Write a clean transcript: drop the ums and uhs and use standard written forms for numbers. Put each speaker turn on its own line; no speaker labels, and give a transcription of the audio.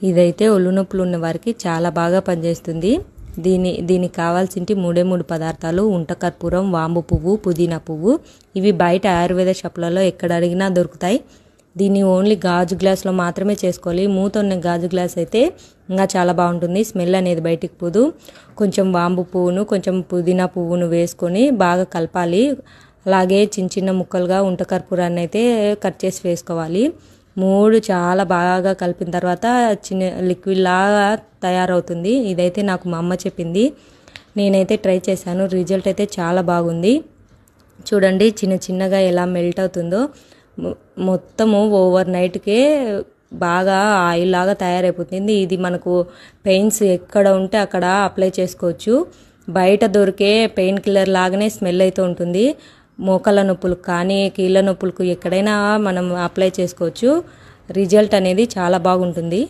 ఇదైతే ఒళ్ళు నొప్పులు ఉన్న వారికి చాలా బాగా పనిచేస్తుంది. దీనికి కావాల్సింటి 3 పదార్థాలు: ఉంటకర్పూరం, వాంబు పువ్వు, పుదీనా పువ్వు. ఇవి బయట ఆయుర్వేద షాపులలో ఎక్కడ అడిగినా దొరుకుతాయి. దీన్ని ఓన్లీ గాజు గ్లాస్లో మాత్రమే చేసుకోవాలి. మూత ఉన్న గాజు గ్లాస్ అయితే ఇంకా చాలా బాగుంటుంది, స్మెల్ అనేది బయటికి పోదు. కొంచెం వాంబు పువ్వును కొంచెం పుదీనా పువ్వును వేసుకొని బాగా కలపాలి. అలాగే చిన్న చిన్న ముక్కలుగా ఉంటకర్పూరాన్ని అయితే కట్ చేసి వేసుకోవాలి. 3 చాలా బాగా కలిపిన తర్వాత చిన్న లిక్విడ్ లాగా తయారవుతుంది. ఇదైతే నాకు మా అమ్మ చెప్పింది, నేనైతే ట్రై చేశాను. రిజల్ట్ అయితే చాలా బాగుంది. చూడండి చిన్న చిన్నగా ఎలా మెల్ట్ అవుతుందో. మొత్తము ఓవర్ నైట్కే బాగా ఆయిల్ లాగా తయారైపోతుంది. ఇది మనకు పెయిన్స్ ఎక్కడ ఉంటే అక్కడ అప్లై చేసుకోవచ్చు. బయట దొరికే పెయిన్ కిల్లర్ లాగానే స్మెల్ అయితే ఉంటుంది. మోకాళ్ళ నొప్పులకు కానీ కీళ్ళ నొప్పులకు ఎక్కడైనా మనం అప్లై చేసుకోవచ్చు. రిజల్ట్ అనేది చాలా బాగుంటుంది.